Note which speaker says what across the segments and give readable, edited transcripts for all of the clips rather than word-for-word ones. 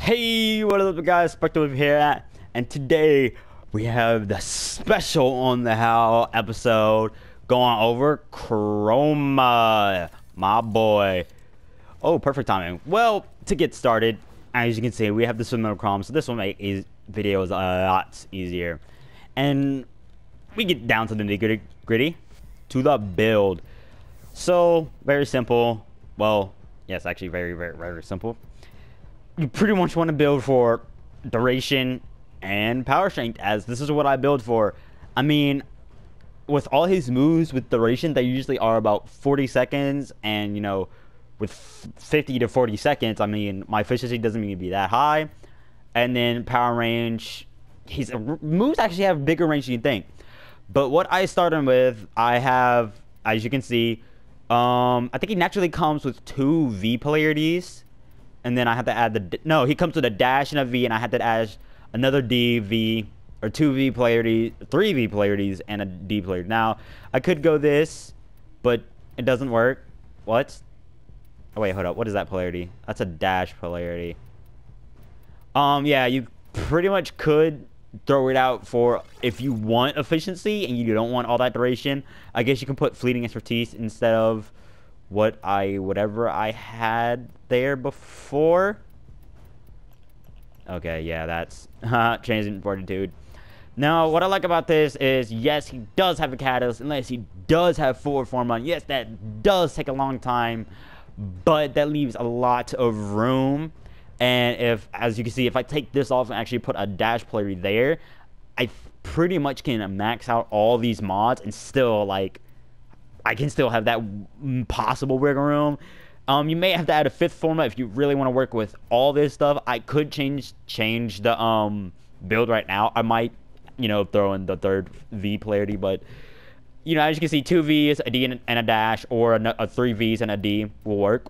Speaker 1: Hey, what is up guys, Spectre here, and today we have the special on the Howl episode going over Chroma, my boy. Oh, perfect timing. Well, to get started, as you can see, we have the swim Chroma, so this will make these videos a lot easier. And we get down to the nitty gritty, to the build. So, very simple. Well, yes, actually very simple. You pretty much want to build for duration and power strength, as this is what I build for. I mean, with all his moves with duration, they usually are about 40 seconds, and you know, with 50 to 40 seconds, I mean, my efficiency doesn't need to be that high. And then power range, his moves actually have bigger range than you think. But what I started with, I have, as you can see, I think he naturally comes with 2 V polarities. And then I have to add the... No, he comes with a dash and a V, and I had to add another D, V, or 2 V polarities, 3 V polarities, and a D polarity. Now, I could go this, but it doesn't work. What? Oh, wait, hold up. What is that polarity? That's a dash polarity. Yeah, you pretty much could throw it out for if you want efficiency and you don't want all that duration. I guess you can put fleeting expertise instead of whatever I had there before. Okay, yeah, that's transient fortitude. Now, what I like about this is, yes, he does have a catalyst, unless he does have forward form on. Yes, that does take a long time, but that leaves a lot of room. And if, as you can see, if I take this off and actually put a dash polarity there, I pretty much can max out all these mods and still, like, I can still have that possible wiggle room. You may have to add a 5th format if you really want to work with all this stuff. I could change the build right now. I might, you know, throw in the 3rd V polarity, but you know, as you can see, 2 Vs, a D, and a dash, or a 3 Vs and a D will work.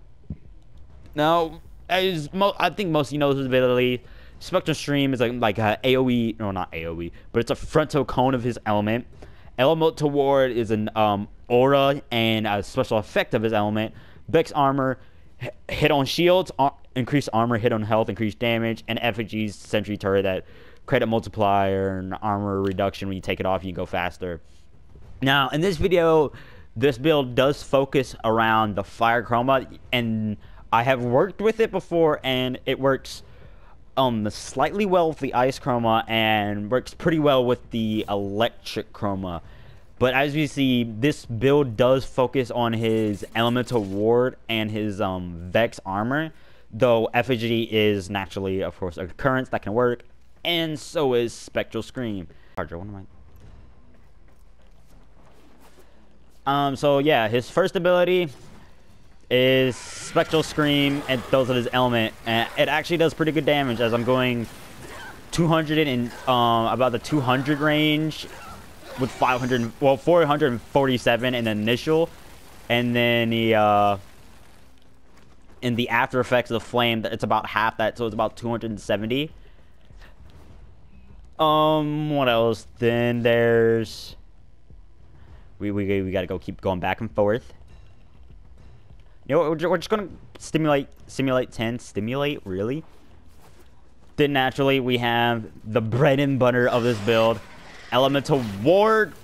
Speaker 1: Now, as I think most of you know his ability, Spectrum Stream is like a AOE, no, not AOE, but it's a frontal cone of his element. Element Toward is an aura and a special effect of his element. Vex Armor, hit on shields, increase armor, hit on health, increase damage, and Effigy's Sentry Turret, that credit multiplier and armor reduction. When you take it off, you go faster. Now, in this video, this build does focus around the Fire Chroma, and I have worked with it before, and it works slightly well with the Ice Chroma, and works pretty well with the Electric Chroma. But as you see, this build does focus on his Elemental Ward and his Vex Armor, though Effigy is naturally, of course, a occurrence that can work, and so is Spectral Scream. Charger, what am I? So yeah, his first ability is Spectral Scream, and those are his element, and it actually does pretty good damage, as I'm going 200 and about the 200 range with 447 in the initial, and then the in the after effects of the flame, it's about half that, so it's about 270. What else? Then there's we gotta go keep going back and forth. You know, we're just gonna simulate 10. Stimulate, really? Then naturally we have the bread and butter of this build, Elemental Ward,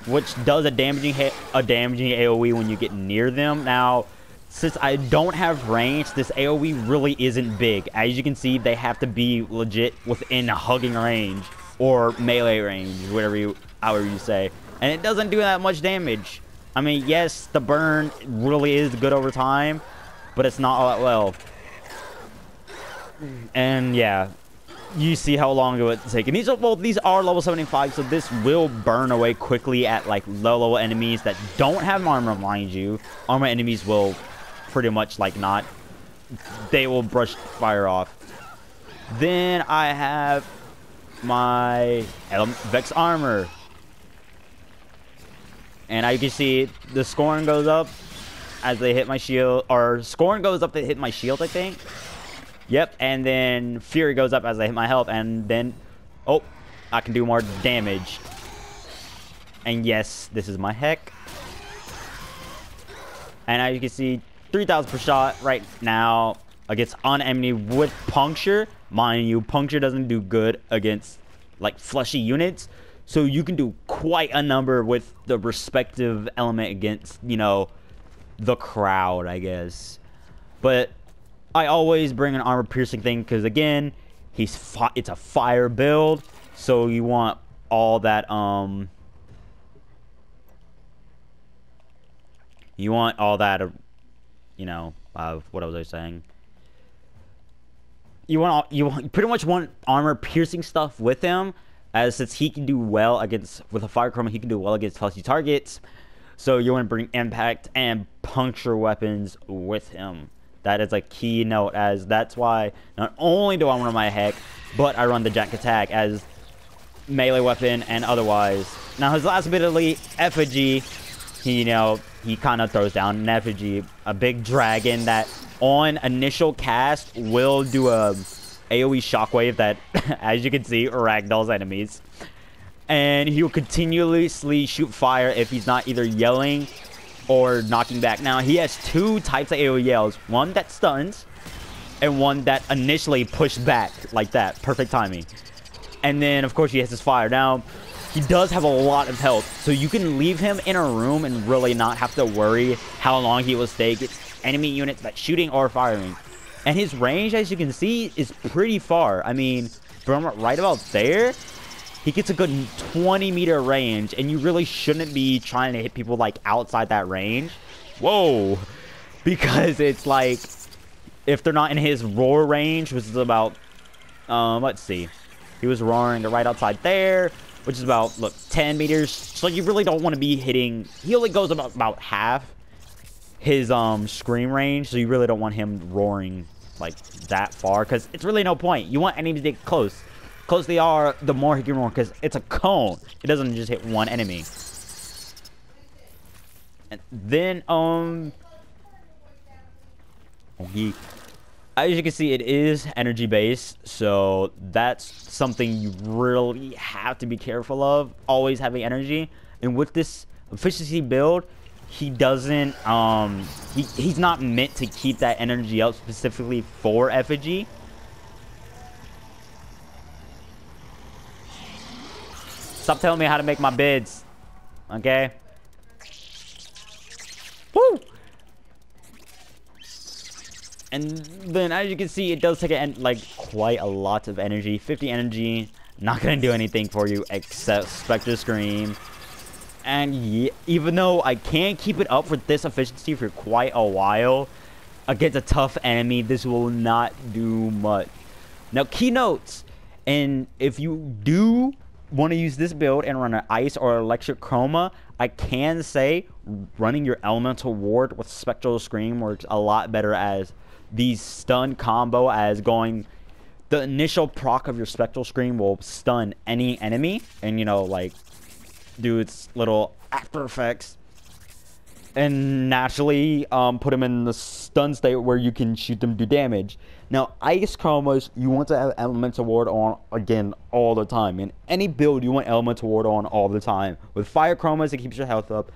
Speaker 1: which does a damaging AoE when you get near them. Now, since I don't have range, this AoE really isn't big. As you can see, they have to be legit within hugging range or melee range, however you say, and it doesn't do that much damage. I mean, yes, the burn really is good over time, but it's not all that well. And yeah, you see how long it would take. And these are level 75, so this will burn away quickly at like low level enemies that don't have armor, mind you. Armor enemies will pretty much like not. They will brush fire off. Then I have my Vex Armor. And as you can see, the scoring goes up as they hit my shield, or scoring goes up to hit my shield, I think. Yep, and then Fury goes up as I hit my health, and then, oh, I can do more damage. And yes, this is my heck. And as you can see, 3,000 per shot right now. against enemy with puncture. Mind you, puncture doesn't do good against like fleshy units, so you can do quite a number with the respective element against, you know, the crowd, I guess. But I always bring an armor piercing thing because, again, it's a fire build, so you want all that you know, what was I saying? You pretty much want armor piercing stuff with him, as since he can do well against, with a fire chroma, he can do well against fleshy targets. So you want to bring impact and puncture weapons with him. That is a key note, as that's why not only do I run my heck, but I run the jack attack as melee weapon and otherwise. Now his last ability, effigy, he kind of throws down an effigy, a big dragon that on initial cast will do a AoE shockwave that, as you can see, ragdolls enemies. And he'll continuously shoot fire if he's not either yelling or knocking back. Now, he has two types of AoE yells. One that stuns, and one that initially pushed back, like that. Perfect timing. And then, of course, he has his fire. Now, he does have a lot of health, so you can leave him in a room and really not have to worry how long he will stay against enemy units that's shooting or firing. And his range, as you can see, is pretty far. I mean, from right about there, he gets a good 20-meter range, and you really shouldn't be trying to hit people, like, outside that range. Whoa! Because it's like, if they're not in his roar range, which is about, let's see. He was roaring right outside there, which is about, look, 10 meters. So you really don't want to be hitting, he only goes about half his, scream range, so you really don't want him roaring, like, that far, because it's really no point. You want enemies to get close. Close they are, the more he can roar, because it's a cone. It doesn't just hit one enemy. And then, as you can see, it is energy based, so that's something you really have to be careful of, always having energy. And with this efficiency build, he doesn't, he's not meant to keep that energy up specifically for effigy. Stop telling me how to make my bids, okay? Woo! And then, as you can see, it does take like quite a lot of energy. 50 energy, not gonna do anything for you except Spectre Scream. And even though I can keep it up for this efficiency for quite a while, against a tough enemy, this will not do much. Now, keynotes, and if you do want to use this build and run an ice or electric chroma, I can say running your elemental ward with spectral scream works a lot better, as the stun combo, as going the initial proc of your spectral scream will stun any enemy and, you know, like do its little after effects and naturally put them in the stun state where you can shoot them, do damage. Now, ice chromas, you want to have elemental ward on, again, all the time. In any build, you want elemental ward on all the time. With fire chromas, it keeps your health up.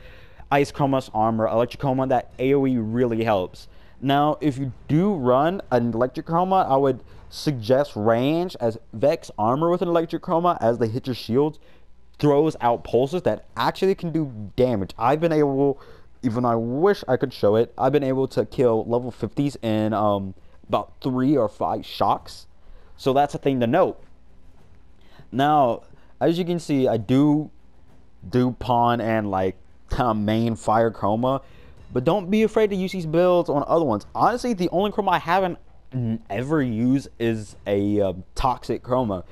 Speaker 1: Ice chromas, armor. Electric chroma, that AoE really helps. Now, if you do run an electric chroma, I would suggest range, as Vex armor with an electric chroma, as they hit your shields, throws out pulses that actually can do damage. I've been able, even I wish I could show it, I've been able to kill level 50s in about 3 or 5 shocks. So that's a thing to note. Now, as you can see, I do pawn and like main fire chroma, but don't be afraid to use these builds on other ones. Honestly, the only chroma I haven't ever used is a toxic chroma.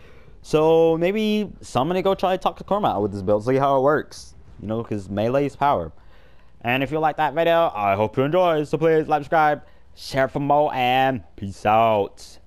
Speaker 1: So maybe someone to go try toxic chroma out with this build, see how it works. You know, because melee is power. And if you like that video, I hope you enjoy. So please like, subscribe, share for more, and peace out.